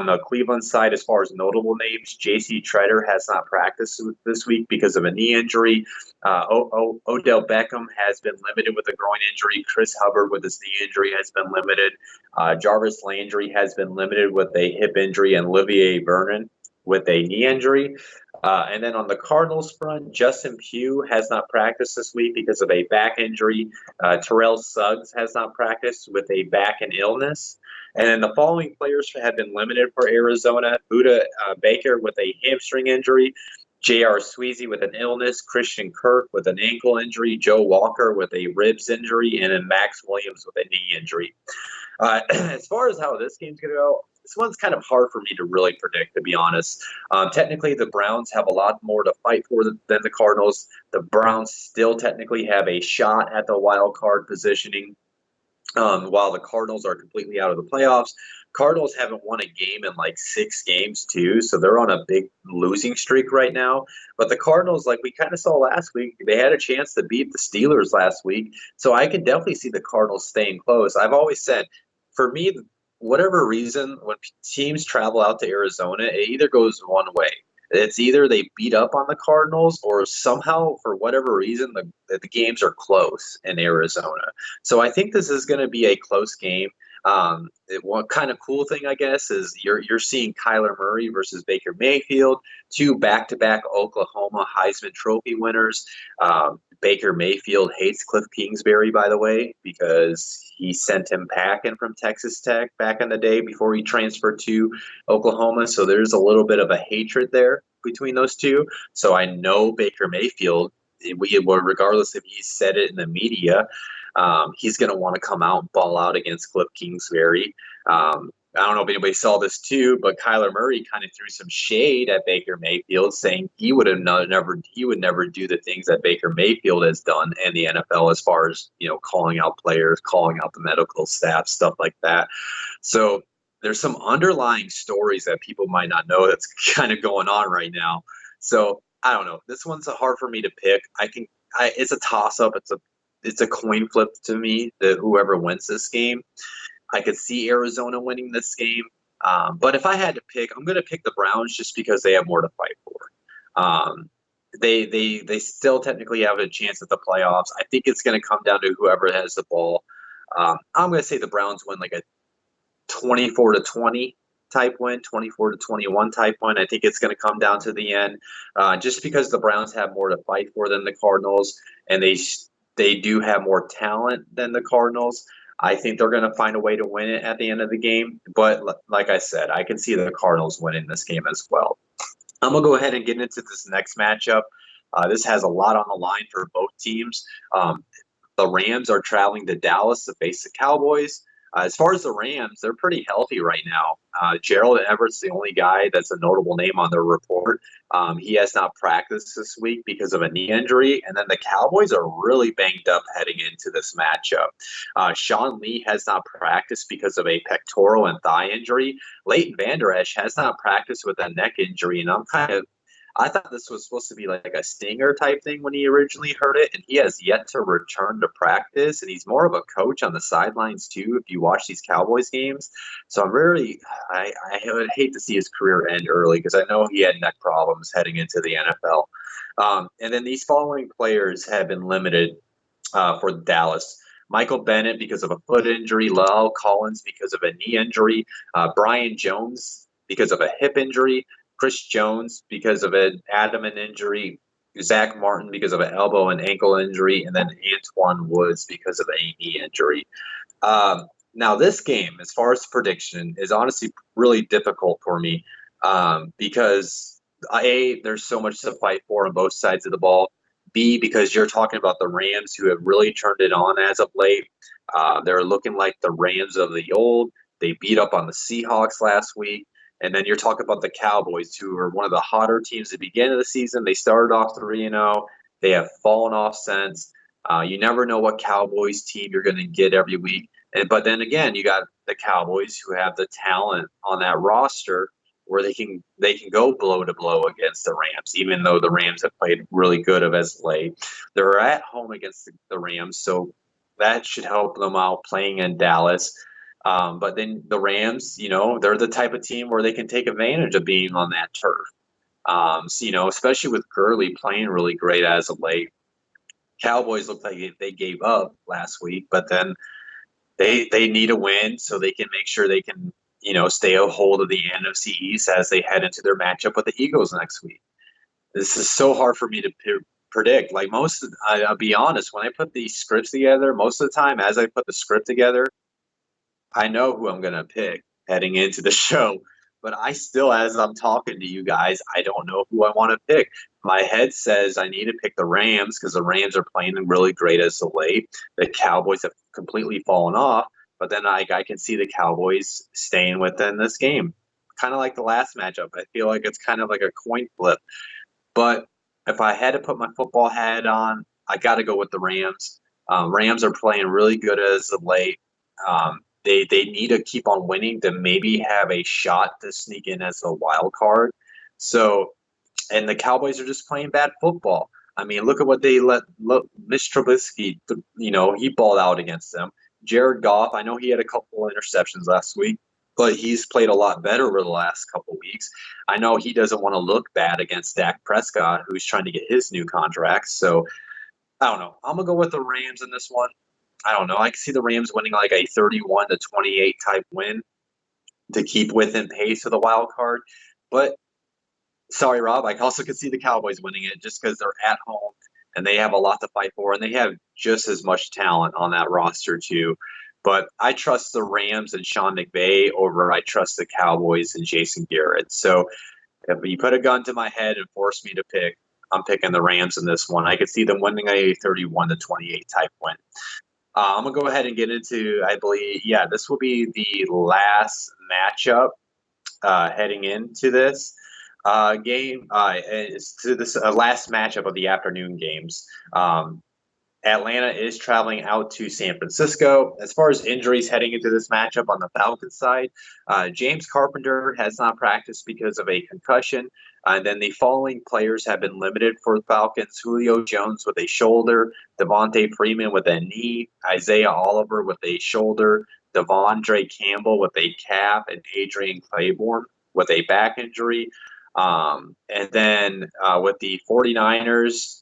Speaker 2: the Cleveland side, as far as notable names, J.C. Treader has not practiced this week because of a knee injury. Odell Beckham has been limited with a groin injury. Chris Hubbard with his knee injury has been limited. Jarvis Landry has been limited with a hip injury, and Olivier Vernon with a knee injury. And then on the Cardinals front, Justin Pugh has not practiced this week because of a back injury. Terrell Suggs has not practiced with a back and illness. And then the following players have been limited for Arizona: Buda Baker with a hamstring injury, J.R. Sweezy with an illness, Christian Kirk with an ankle injury, Joe Walker with a ribs injury, and then Max Williams with a knee injury. As far as how this game's going to go, this one's kind of hard for me to really predict, to be honest. Technically, the Browns have a lot more to fight for than the Cardinals. The Browns still technically have a shot at the wild card positioning, while the Cardinals are completely out of the playoffs. Cardinals haven't won a game in like 6 games, too, so they're on a big losing streak right now. But the Cardinals, like we kind of saw last week, they had a chance to beat the Steelers last week, so I can definitely see the Cardinals staying close. I've always said, for me, whatever reason, when teams travel out to Arizona, it either goes one way. It's either they beat up on the Cardinals or somehow, for whatever reason, the games are close in Arizona. So I think this is going to be a close game. One kind of cool thing, I guess, is you're seeing Kyler Murray versus Baker Mayfield, 2 back-to-back Oklahoma Heisman Trophy winners. Baker Mayfield hates Cliff Kingsbury, by the way, because he sent him packing from Texas Tech back in the day before he transferred to Oklahoma. So there's a little bit of a hatred there between those two. So I know Baker Mayfield, regardless if he said it in the media, he's going to want to come out and ball out against Cliff Kingsbury. I don't know if anybody saw this too, but Kyler Murray kind of threw some shade at Baker Mayfield, saying he would never do the things that Baker Mayfield has done in the NFL, as far as, calling out players, calling out the medical staff, stuff like that. So there's some underlying stories that people might not know that's kind of going on right now. So I don't know. This one's hard for me to pick. It's a toss up. It's a coin flip to me that whoever wins this game. I could see Arizona winning this game. But if I had to pick, I'm going to pick the Browns just because they have more to fight for. They still technically have a chance at the playoffs. I think it's going to come down to whoever has the ball. I'm going to say the Browns win like a 24-20 type win, 24-21 type win. I think it's going to come down to the end, just because the Browns have more to fight for than the Cardinals, and they do have more talent than the Cardinals. I think they're going to find a way to win it at the end of the game. But like I said, I can see the Cardinals winning this game as well. I'm going to go ahead and get into this next matchup. This has a lot on the line for both teams. The Rams are traveling to Dallas to face the Cowboys. As far as the Rams, they're pretty healthy right now. Gerald Everett's the only guy that's a notable name on their report. He has not practiced this week because of a knee injury. And then the Cowboys are really banged up heading into this matchup. Sean Lee has not practiced because of a pectoral and thigh injury. Leighton Vander Esch has not practiced with a neck injury. And I thought this was supposed to be like a stinger type thing when he originally heard it, and he has yet to return to practice. And he's more of a coach on the sidelines too, if you watch these Cowboys games. So I would hate to see his career end early because I know he had neck problems heading into the NFL. And then these following players have been limited for Dallas. Michael Bennett because of a foot injury, La'el Collins because of a knee injury, Brian Jones because of a hip injury, Chris Jones because of an abdomen injury, Zach Martin because of an elbow and ankle injury, and then Antoine Woods because of a knee injury. Now, this game, as far as prediction, is honestly really difficult for me because, A, there's so much to fight for on both sides of the ball. B, because you're talking about the Rams who have really turned it on as of late. They're looking like the Rams of the old. They beat up on the Seahawks last week. And then you're talking about the Cowboys, who are one of the hotter teams at the beginning of the season. They started off 3-0. They have fallen off since. You never know what Cowboys team you're going to get every week. But then again, you got the Cowboys who have the talent on that roster where they can go blow to blow against the Rams, even though the Rams have played really good as late. They're at home against the Rams, so that should help them out playing in Dallas. But then the Rams, they're the type of team where they can take advantage of being on that turf. So, especially with Gurley playing really great as of late. Cowboys look like they gave up last week, but then they need a win so they can make sure they can, stay a hold of the NFC East as they head into their matchup with the Eagles next week. This is so hard for me to predict. Like I'll be honest, when I put these scripts together, most of the time as I put the script together, I know who I'm going to pick heading into the show, but I still, as I'm talking to you guys, I don't know who I want to pick. My head says I need to pick the Rams because the Rams are playing really great as of late. The Cowboys have completely fallen off, but then I can see the Cowboys staying within this game. Kind of like the last matchup. I feel like it's kind of like a coin flip. But if I had to put my football hat on, I got to go with the Rams. Rams are playing really good as of late. They need to keep on winning to maybe have a shot to sneak in as a wild card. So, and the Cowboys are just playing bad football. I mean, look at what they let Mitch Trubisky, he balled out against them. Jared Goff, I know he had a couple of interceptions last week, but he's played a lot better over the last couple of weeks. I know he doesn't want to look bad against Dak Prescott, who's trying to get his new contract. So, I don't know. I'm going to go with the Rams in this one. I don't know. I can see the Rams winning like a 31-28 type win to keep within pace of the wild card. But sorry, Rob, I also could see the Cowboys winning it just because they're at home and they have a lot to fight for, and they have just as much talent on that roster too. But I trust the Rams and Sean McVay over I trust the Cowboys and Jason Garrett. So if you put a gun to my head and force me to pick, I'm picking the Rams in this one. I could see them winning a 31-28 type win. I'm going to go ahead and get into, I believe, this will be the last matchup heading into this game. It's to this last matchup of the afternoon games. Atlanta is traveling out to San Francisco. As far as injuries heading into this matchup on the Falcons side, James Carpenter has not practiced because of a concussion. And then the following players have been limited for the Falcons: Julio Jones with a shoulder, Devontae Freeman with a knee, Isaiah Oliver with a shoulder, Devondre Campbell with a calf, and Adrian Claiborne with a back injury. And then with the 49ers,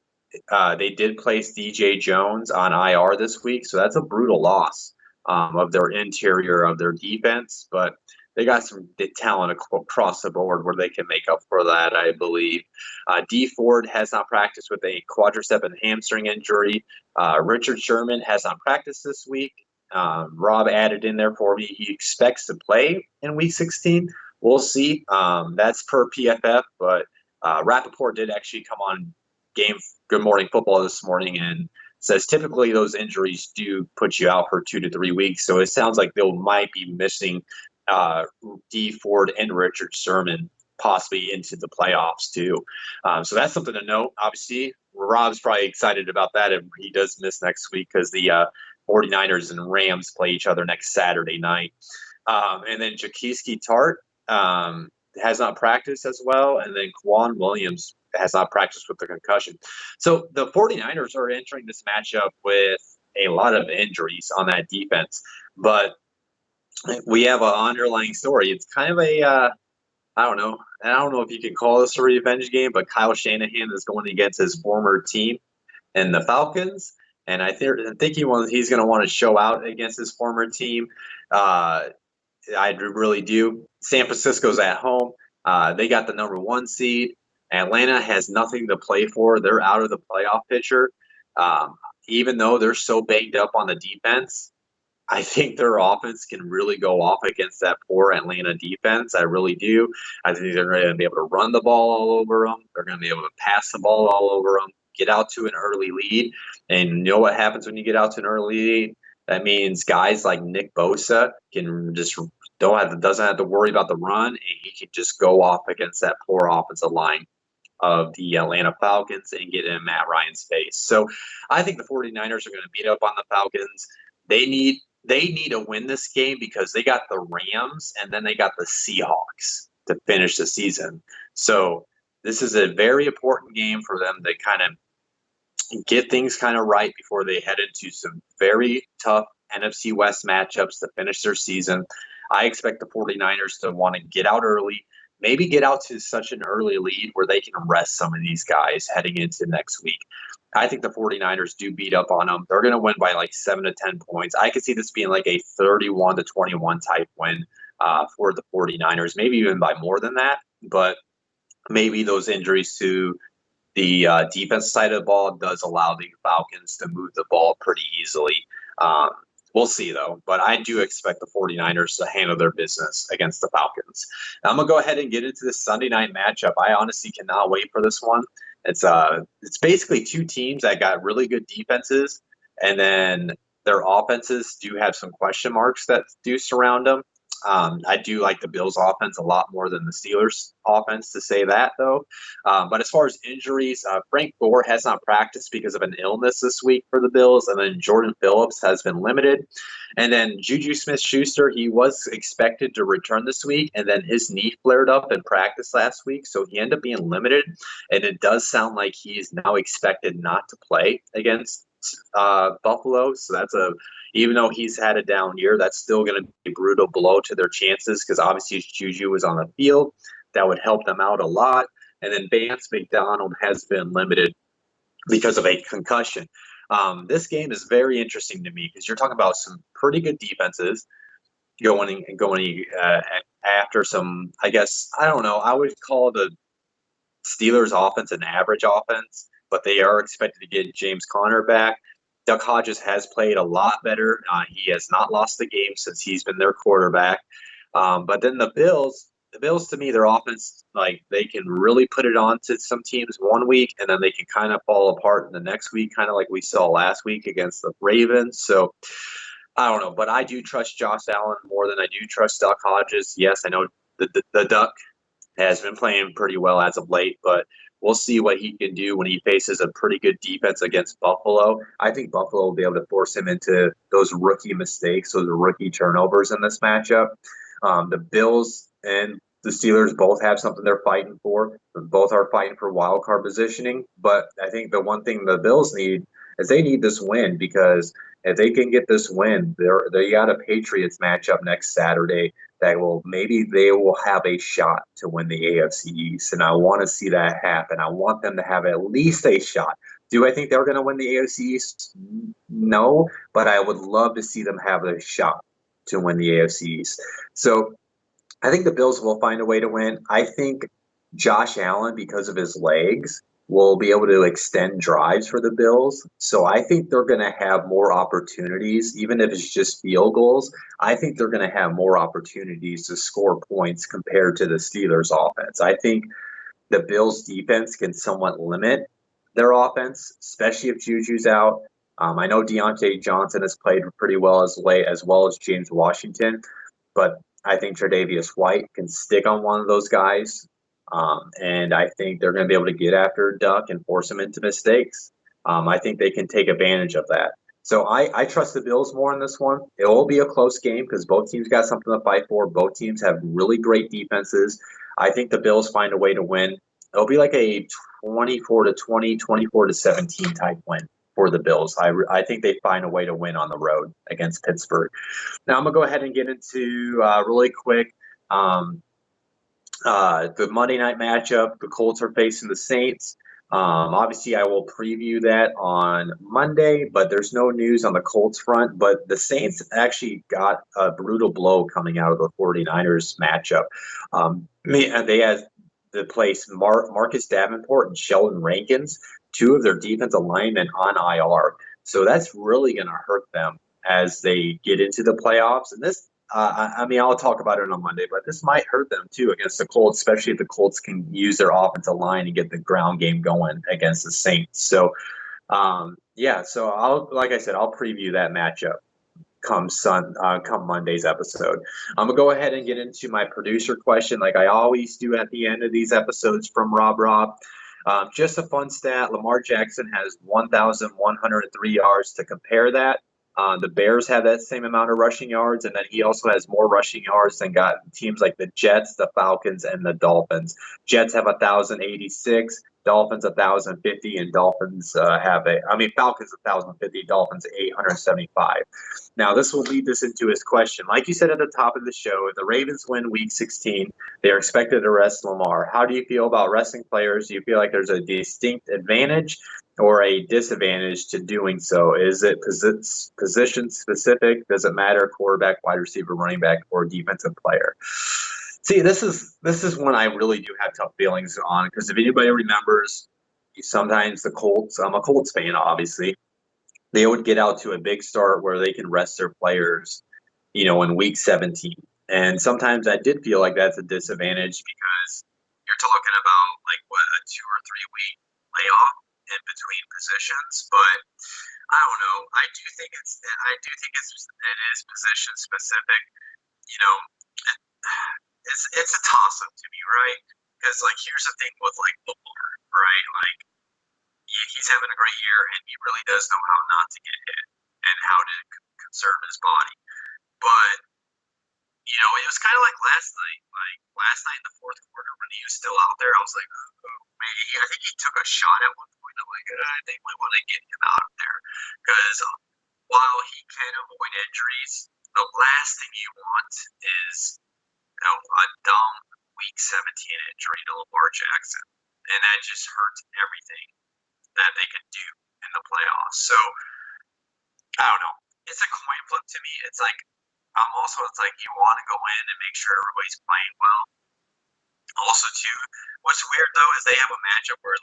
Speaker 2: they did place DJ Jones on IR this week, so that's a brutal loss of their interior of their defense. But they got some talent across the board where they can make up for that, I believe. D Ford has not practiced with a quadricep and hamstring injury. Richard Sherman has not practiced this week. Rob added in there for me. He expects to play in Week 16. We'll see. That's per PFF, but Rappaport did actually come on Good Morning Football this morning and says typically those injuries do put you out for 2 to 3 weeks. So it sounds like they might be missing D Ford and Richard Sherman possibly into the playoffs too. So that's something to note. Obviously, Rob's probably excited about that if he does miss next week, because the 49ers and Rams play each other next Saturday night. And then Jaquiski Tart has not practiced as well. And then Quan Williams has not practiced with the concussion. So the 49ers are entering this matchup with a lot of injuries on that defense. But we have an underlying story. It's kind of a, I don't know if you can call this a revenge game, but Kyle Shanahan is going against his former team and the Falcons. And I think he's going to want to show out against his former team. I really do. San Francisco's at home. They got the number 1 seed. Atlanta has nothing to play for. They're out of the playoff picture. Even though they're so banged up on the defense, I think their offense can really go off against that poor Atlanta defense. I really do. I think they're going to be able to run the ball all over them. They're going to be able to pass the ball all over them, get out to an early lead. And you know what happens when you get out to an early lead? That means guys like Nick Bosa can just doesn't have to worry about the run, and he can just go off against that poor offensive line of the Atlanta Falcons and get in Matt Ryan's face. So I think the 49ers are going to beat up on the Falcons. They need to win this game because they got the Rams and then they got the Seahawks to finish the season. So this is a very important game for them to kind of get things kind of right before they head into some very tough NFC West matchups to finish their season. I expect the 49ers to want to get out early, maybe get out to such an early lead where they can rest some of these guys heading into next week. I think the 49ers do beat up on them. They're going to win by like 7 to 10 points. I could see this being like a 31 to 21 type win for the 49ers, maybe even by more than that. But maybe those injuries to the defense side of the ball does allow the Falcons to move the ball pretty easily. We'll see, though. But I do expect the 49ers to handle their business against the Falcons. Now, I'm going to go ahead and get into this Sunday night matchup. I honestly cannot wait for this one. It's basically two teams that got really good defenses, and then their offenses do have some question marks that do surround them. I do like the Bills' offense a lot more than the Steelers' offense, to say that, though. But as far as injuries, Frank Gore has not practiced because of an illness this week for the Bills, and then Jordan Phillips has been limited. And then Juju Smith-Schuster, he was expected to return this week, and then his knee flared up in practice last week, so he ended up being limited. And it does sound like he is now expected not to play against Buffalo. So even though he's had a down year, that's still going to be a brutal blow to their chances, because obviously Juju is on the field. That would help them out a lot. And then Vance McDonald has been limited because of a concussion. This game is very interesting to me because you're talking about some pretty good defenses going after some, I guess, I don't know, I would call the Steelers offense an average offense, but they are expected to get James Conner back. Duck Hodges has played a lot better. He has not lost the game since he's been their quarterback. But then the Bills to me, their offense, like, they can really put it on to some teams one week, and then they can kind of fall apart in the next week, kind of like we saw last week against the Ravens. So I don't know, but I do trust Josh Allen more than I do trust Duck Hodges. Yes, I know the Duck has been playing pretty well as of late, but we'll see what he can do when he faces a pretty good defense against Buffalo. I think Buffalo will be able to force him into those rookie mistakes, those rookie turnovers in this matchup. The Bills and the Steelers both have something they're fighting for. Both are fighting for wild card positioning. But I think the one thing the Bills need is they need this win, because if they can get this win, they got a Patriots matchup next Saturday that they will have a shot to win the AFC East. And I want to see that happen. I want them to have at least a shot. Do I think they're going to win the AFC East? No, but I would love to see them have a shot to win the AFC East. So I think the Bills will find a way to win. I think Josh Allen, because of his legs, will be able to extend drives for the Bills. So I think they're going to have more opportunities, even if it's just field goals. I think they're going to have more opportunities to score points compared to the Steelers' offense. I think the Bills' defense can somewhat limit their offense, especially if Juju's out. I know Deontay Johnson has played pretty well as well as James Washington, but I think Tre'Davious White can stick on one of those guys, and I think they're going to be able to get after Duck and force him into mistakes. I think they can take advantage of that. So I trust the Bills more in this one. It will be a close game because both teams got something to fight for. Both teams have really great defenses. I think the Bills find a way to win. It'll be like a 24-20, 24-17 type win for the Bills. I think they find a way to win on the road against Pittsburgh. Now I'm gonna go ahead and get into really quick the Monday night matchup. The Colts are facing the Saints. Obviously, I will preview that on Monday, but there's no news on the Colts front. But the Saints actually got a brutal blow coming out of the 49ers matchup. They had to place Marcus Davenport and Sheldon Rankins, two of their defensive linemen, on IR. So that's really going to hurt them as they get into the playoffs. And this, I'll talk about it on Monday, but this might hurt them too against the Colts, especially if the Colts can use their offensive line and get the ground game going against the Saints. So, so I'll preview that matchup come Monday's episode. I'm gonna go ahead and get into my producer question, like I always do at the end of these episodes from Rob. Just a fun stat: Lamar Jackson has 1,103 yards. To compare that, the Bears have that same amount of rushing yards, and then he also has more rushing yards than got teams like the Jets, the Falcons, and the Dolphins. Jets have 1,086. Dolphins 1,050, and Falcons 1,050, Dolphins 875. Now, this will lead us into his question. Like you said at the top of the show, if the Ravens win Week 16, they are expected to rest Lamar. How do you feel about resting players? Do you feel like there's a distinct advantage or a disadvantage to doing so? Is it position specific? Does it matter quarterback, wide receiver, running back, or defensive player? See, this is one I really do have tough feelings on, because if anybody remembers, sometimes the Colts, I'm a Colts fan, obviously, they would get out to a big start where they can rest their players, in Week 17. And sometimes I did feel like that's a disadvantage because you're talking about like a 2 or 3 week layoff in between positions. But I don't know. I do think it is position specific. It's a toss up to me, right? Because here's the thing with Lamar, right? He's having a great year, and he really does know how not to get hit and how to conserve his body. But it was kind of like last night. Last night in the fourth quarter when he was still out there, I was like, oh, man, I think he took a shot at one point. I'm like, I think we want to get him out of there, because while he can avoid injuries, the last thing you want is a dumb Week 17 injury to Lamar Jackson, and that just hurts everything that they could do in the playoffs. So I don't know. It's a coin flip to me. It's like you want to go in and make sure everybody's playing well. Also, too, what's weird though is they have a matchup where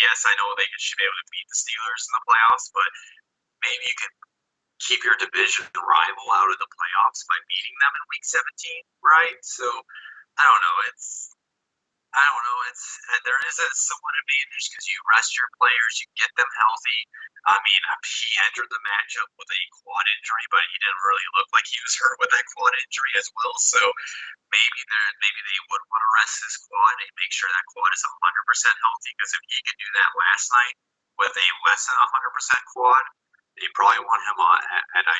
Speaker 2: yes, I know they should be able to beat the Steelers in the playoffs, but maybe you can keep your division rival out of the playoffs by beating them in Week 17, right? So I don't know. There is a somewhat advantage because you rest your players, you get them healthy. I mean, he entered the matchup with a quad injury, but he didn't really look like he was hurt with that quad injury as well. So maybe they would want to rest his quad and make sure that quad is 100% healthy. Because if he could do that last night with a less than 100% quad, they probably want him on at 100%.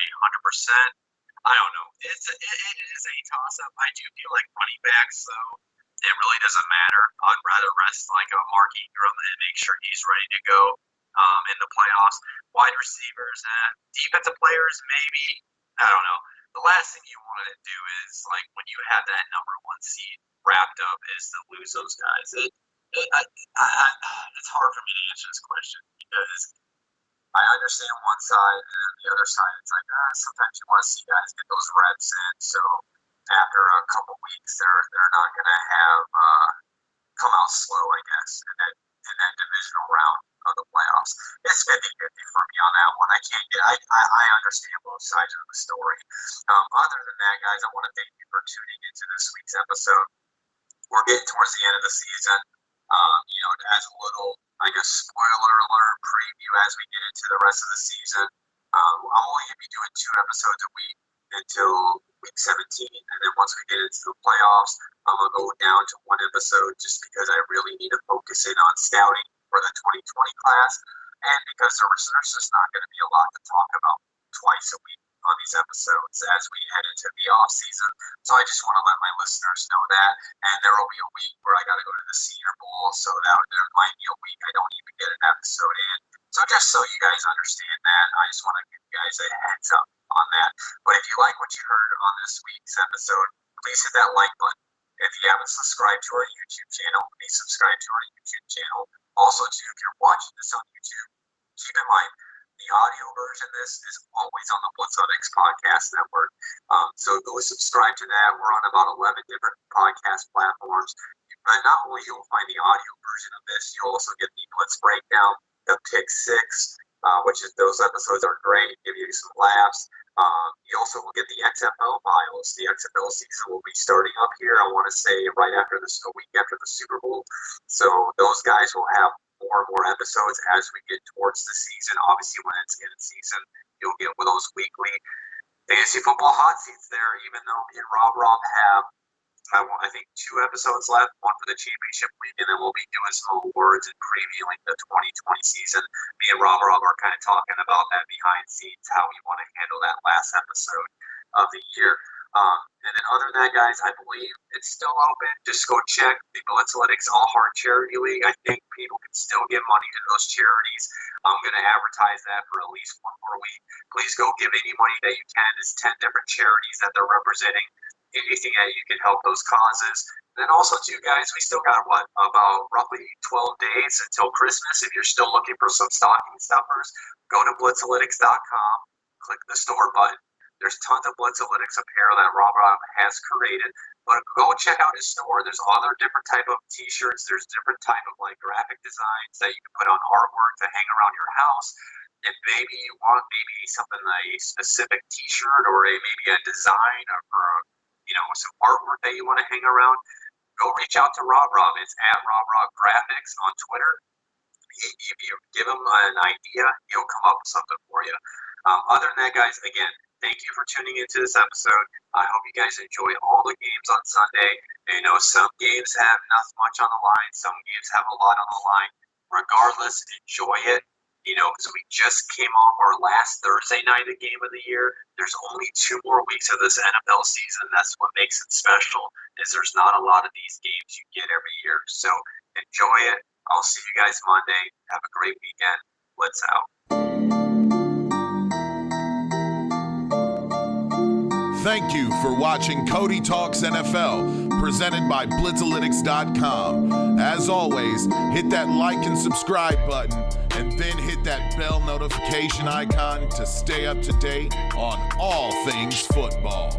Speaker 2: I don't know. It is a toss-up. I do feel like running backs, though, it really doesn't matter. I'd rather rest a Mark Ingram and make sure he's ready to go in the playoffs. Wide receivers, defensive players, maybe. I don't know. The last thing you want to do is when you have that number 1 seed wrapped up is to lose those guys. It's hard for me to answer this question because I understand one side, and then the other side, it's sometimes you want to see guys get those reps in. So after a couple weeks, they're not going to have come out slow, I guess, in that divisional round of the playoffs. It's 50-50 for me on that one. I understand both sides of the story. Other than that, guys, I want to thank you for tuning into this week's episode. We're getting towards the end of the season. As a little, I guess, spoiler alert preview as we get into the rest of the season. I'm only going to be doing 2 episodes a week until week 17, and then once we get into the playoffs, I'm going to go down to 1 episode just because I really need to focus in on scouting for the 2020 class, and because there's just not going to be a lot to talk about twice a week on these episodes as we head into the off season. So I just want to let my listeners know that. And there will be a week where I got to go to the Senior Bowl, so that there might be a week I don't even get an episode in. So just so you guys understand that, I just want to give you guys a heads up on that. But if you like what you heard on this week's episode, please hit that like button. If you haven't subscribed to our YouTube channel, please subscribe to our YouTube channel. Also, too, if you're watching this on YouTube, keep in mind, the audio version of this is always on the Blitzalytics podcast network. So go subscribe to that. We're on about 11 different podcast platforms. But not only you'll find the audio version of this, you'll also get the Blitz breakdown, the Pick Six, which is those episodes are great, give you some laughs. You also will get the XFL files. The XFL season will be starting up here, I want to say, right after a week after the Super Bowl. So those guys will have more and more episodes as we get towards the season. Obviously, when it's in season, you'll get with those weekly fantasy football hot seats there, even though me and Rob have, I think, 2 episodes left, one for the championship week, and then we'll be doing some awards and previewing the 2020 season. Me and Rob are kind of talking about that behind the scenes, how we want to handle that last episode of the year. And then other than that, guys, I believe it's still open. Just go check the Blitzalytics All Heart Charity League. I think people can still give money to those charities. I'm going to advertise that for at least 1 more week. Please go give any money that you can. There's 10 different charities that they're representing. Anything that you can help those causes. And then also, too, guys, we still got, about roughly 12 days until Christmas. If you're still looking for some stocking stuffers, go to blitzalytics.com, click the store button. There's tons of Blitzalytics apparel that Rob has created. But go check out his store. There's other different type of T-shirts. There's different type of graphic designs that you can put on artwork to hang around your house. And maybe you want something like a specific T-shirt or maybe a design or some artwork that you want to hang around. Go reach out to Rob. It's at Rob Graphics on Twitter. If you give him an idea, he'll come up with something for you. Other than that, guys, again, thank you for tuning into this episode. I hope you guys enjoy all the games on Sunday. Some games have not much on the line. Some games have a lot on the line. Regardless, enjoy it. Because we just came off our last Thursday night of game of the year. There's only 2 more weeks of this NFL season. That's what makes it special, is there's not a lot of these games you get every year. So enjoy it. I'll see you guys Monday. Have a great weekend. Blitz out.
Speaker 1: Thank you for watching Cody Talks NFL, presented by Blitzalytics.com. As always, hit that like and subscribe button, and then hit that bell notification icon to stay up to date on all things football.